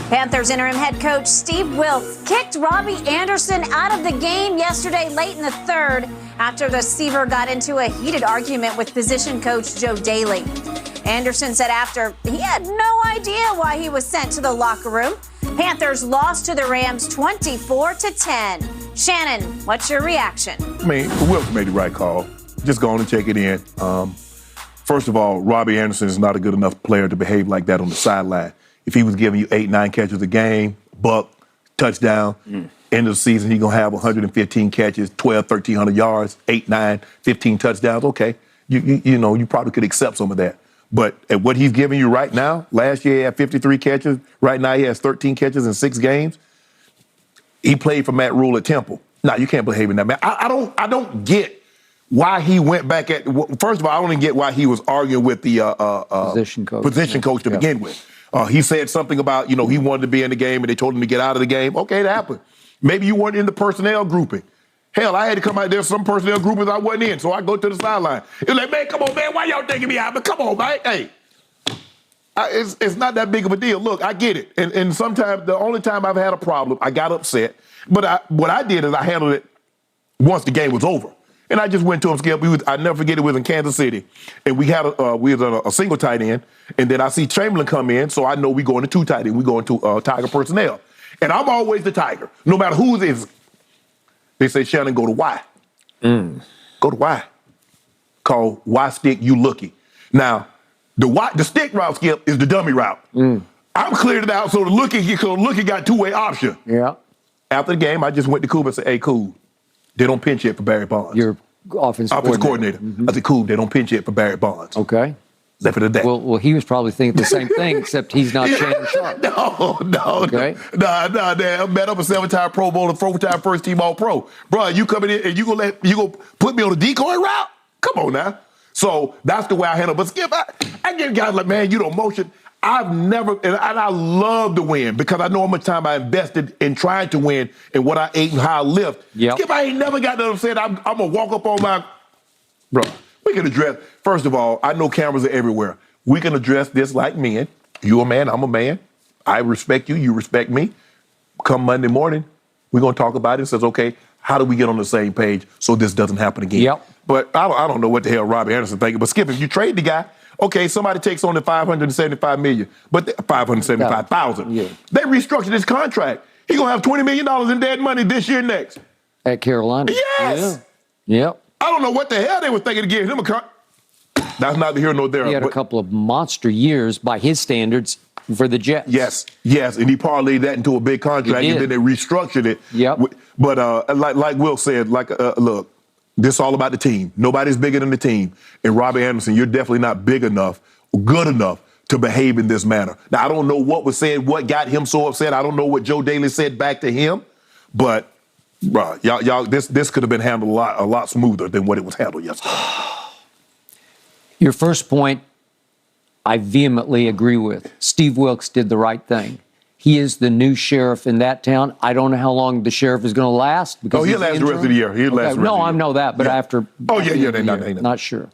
Panthers interim head coach Steve Wilks kicked Robby Anderson out of the game yesterday late in the third after the receiver got into a heated argument with position coach Joe Daly. Anderson said after he had no idea why he was sent to the locker room. Panthers lost to the Rams 24-10. Shannon, what's your reaction? I mean, Wilks made the right call. Just go on and check it in. First of all, Robby Anderson is not a good enough player to behave like that on the sideline. If he was giving you 8-9 catches a game, buck, touchdown, end of the season, he's going to have 115 catches, 1,300 yards, 8, 9, 15 touchdowns. Okay, you know, you probably could accept some of that. But at what he's giving you right now, last year he had 53 catches. Right now he has 13 catches in 6 games. He played for Matt Rule at Temple. Now, you can't behave in that, man. I don't get why he went back at. First of all, I don't even get why he was arguing with the position coach to begin with. He said something about, you know, he wanted to be in the game and they told him to get out of the game. Okay, that happened. Maybe you weren't in the personnel grouping. Hell, I had to come out there, some personnel groupings I wasn't in, so I go to the sideline. It was like, man, come on, man, why y'all taking me out? But come on, man, hey. It's not that big of a deal. Look, I get it. And sometimes, the only time I've had a problem, I got upset. But what I did is I handled it once the game was over. And I just went to him, Skip. I never forget, it was in Kansas City. And we had a single tight end. And then I see Chamberlain come in, so I know we go into 2 tight end. We go into Tiger personnel. And I'm always the Tiger, no matter who it is. They say, Shannon, go to Y. Go to Y. Call Y stick, you looky. Now, the stick route, Skip, is the dummy route. I'm cleared it out so the looky got two-way option. Yeah. After the game, I just went to Coop and said, hey, cool. They don't pinch hit for Barry Bonds. Your offensive coordinator. I said, cool, they don't pinch hit for Barry Bonds. Okay. Left it at that. Well, he was probably thinking the same thing, except he's not Shannon Sharp. No. Okay. Nah, I met up a 7-time Pro Bowl and 4-time first team All-Pro. Bro, you coming in and you gonna put me on a decoy route? Come on now. So that's the way I handle it. But Skip, I get guys like, man, you don't motion. I've never, and I love to win because I know how much time I invested in trying to win and what I ate and how I lived. Yep. Skip, I ain't never got to say I'm going to walk up on my, bro, we can address, first of all, I know cameras are everywhere. We can address this like men. You a man, I'm a man. I respect you, you respect me. Come Monday morning, we're going to talk about it and says, okay, how do we get on the same page so this doesn't happen again? Yep. But I don't know what the hell Robby Anderson thinking. But Skip, if you trade the guy, okay, somebody takes on the $575 million, but $575,000. Yeah. They restructured his contract. He's gonna have $20 million in dead money this year next. At Carolina. Yes. Yeah. Yep. I don't know what the hell they were thinking to give him a contract. That's neither here nor there. He had a couple of monster years by his standards for the Jets. Yes, and he parlayed that into a big contract, and then they restructured it. Yep. But like Will said, look, this is all about the team. Nobody's bigger than the team. And Robby Anderson, you're definitely not big enough or good enough to behave in this manner. Now, I don't know what was said, what got him so upset. I don't know what Joe Daly said back to him. But, bro, y'all, this could have been handled a lot smoother than what it was handled yesterday. Your first point, I vehemently agree with. Steve Wilks did the right thing. He is the new sheriff in that town. I don't know how long the sheriff is going to last. Because he'll last the rest of the year. No, I know that, but after. Oh, yeah, they're not sure.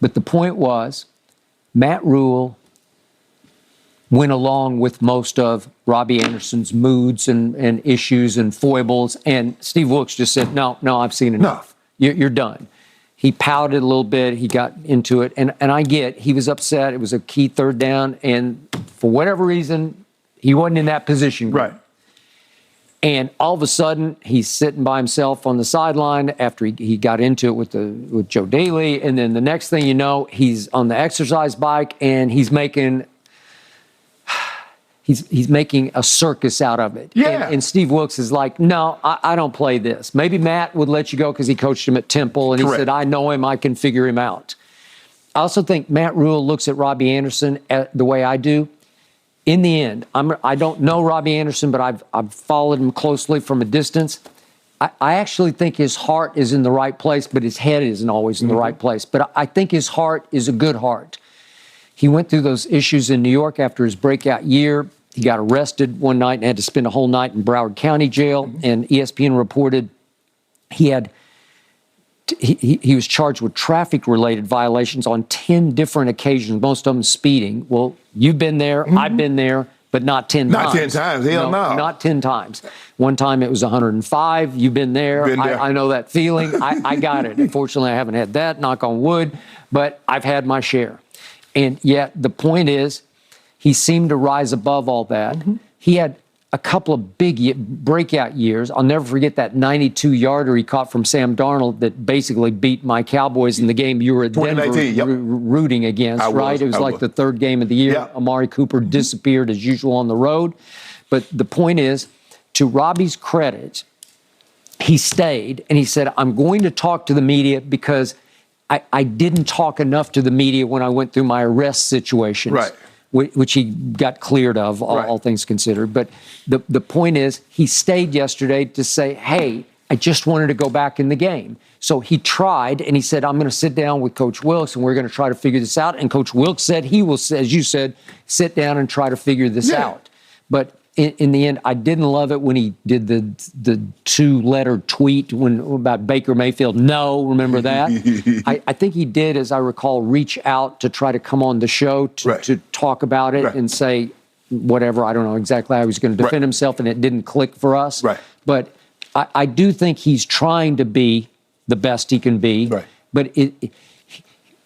But the point was, Matt Rule went along with most of Robby Anderson's moods and issues and foibles, and Steve Wilks just said, no, I've seen enough. You're done. He pouted a little bit. He got into it, and I get he was upset. It was a key third down, and for whatever reason, he wasn't in that position. Right. And all of a sudden, he's sitting by himself on the sideline after he got into it with Joe Daly. And then the next thing you know, he's on the exercise bike and he's making a circus out of it. Yeah. And Steve Wilks is like, no, I don't play this. Maybe Matt would let you go because he coached him at Temple. And he said, I know him. I can figure him out. I also think Matt Rule looks at Robby Anderson the way I do. In the end, I don't know Robby Anderson, but I've followed him closely from a distance. I actually think his heart is in the right place, but his head isn't always in the right place. But I think his heart is a good heart. He went through those issues in New York after his breakout year. He got arrested one night and had to spend a whole night in Broward County Jail. And ESPN reported he was charged with traffic-related violations on 10 different occasions, most of them speeding. Well, you've been there. I've been there. but not 10 times. Not 10 times. Hell no. Not 10 times. One time it was 105. You've been there. I know that feeling. I got it. Unfortunately, I haven't had that, knock on wood, but I've had my share. And yet the point is, he seemed to rise above all that. Mm-hmm. He had a couple of big breakout years. I'll never forget that 92-yarder he caught from Sam Darnold that basically beat my Cowboys in the game you were at Denver rooting against, right? It was like the third game of the year. Yep. Amari Cooper disappeared as usual on the road. But the point is, to Robby's credit, he stayed and he said, I'm going to talk to the media because I didn't talk enough to the media when I went through my arrest situations. Right. Which he got cleared of, all things considered. But the point is, he stayed yesterday to say, hey, I just wanted to go back in the game. So he tried, and he said, I'm going to sit down with Coach Wilkes, and we're going to try to figure this out. And Coach Wilkes said he will, as you said, sit down and try to figure this out. But in the end, I didn't love it when he did the two-letter tweet about Baker Mayfield. No, remember that? I think he did, as I recall, reach out to try to come on the show to talk about it and say whatever. I don't know exactly how he was going to defend himself, and it didn't click for us. Right. But I do think he's trying to be the best he can be. Right. But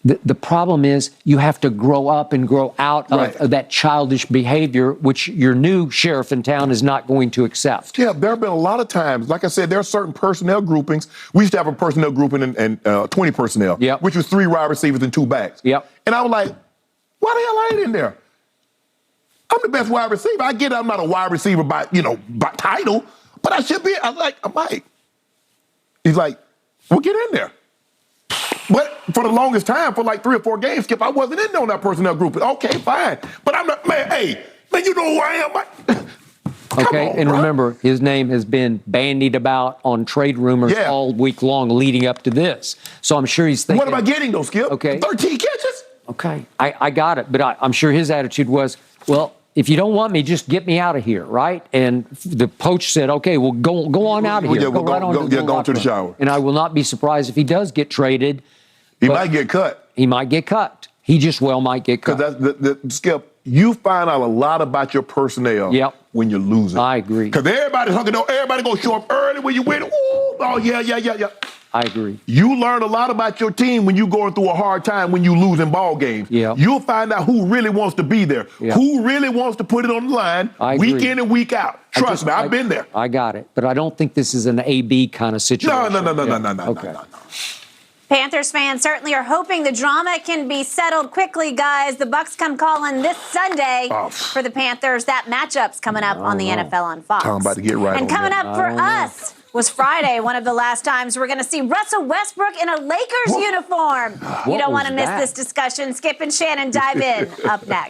the problem is you have to grow up and grow out of that childish behavior, which your new sheriff in town is not going to accept. Yeah, there have been a lot of times, like I said, there are certain personnel groupings. We used to have a personnel grouping and 20 personnel, which was 3 wide receivers and 2 backs. Yep. And I was like, why the hell I ain't in there? I'm the best wide receiver. I get it, I'm not a wide receiver by title, but I should be. I'm like, he's like, well, get in there. But for the longest time, for like 3 or 4 games, Skip, I wasn't in on that personnel group. Okay, fine. But I'm not, man, you know who I am. Okay, and remember, his name has been bandied about on trade rumors all week long leading up to this. So I'm sure he's thinking. What am I getting, though, Skip? Okay. 13 catches? Okay, I got it. But I'm sure his attitude was, well, if you don't want me, just get me out of here, right? And the coach said, okay, well, go on out of here. Go to the shower. And I will not be surprised if he does get traded. He might get cut. He might get cut. He just might get cut. Because Skip, you find out a lot about your personnel when you're losing. I agree. Because everybody's hunking down. Everybody going to show up early when you win. Ooh, oh, yeah. I agree. You learn a lot about your team when you're going through a hard time, when you losing ball games. Yeah. You'll find out who really wants to be there, who really wants to put it on the line week in and week out. Trust me, I've been there. I got it. But I don't think this is an A-B kind of situation. No. Panthers fans certainly are hoping the drama can be settled quickly, guys. The Bucs come calling this Sunday for the Panthers. That matchup's coming up on the NFL on Fox. I'm about to get right and coming up for us was Friday, one of the last times we're going to see Russell Westbrook in a Lakers uniform. You don't want to miss this discussion. Skip and Shannon dive in up next.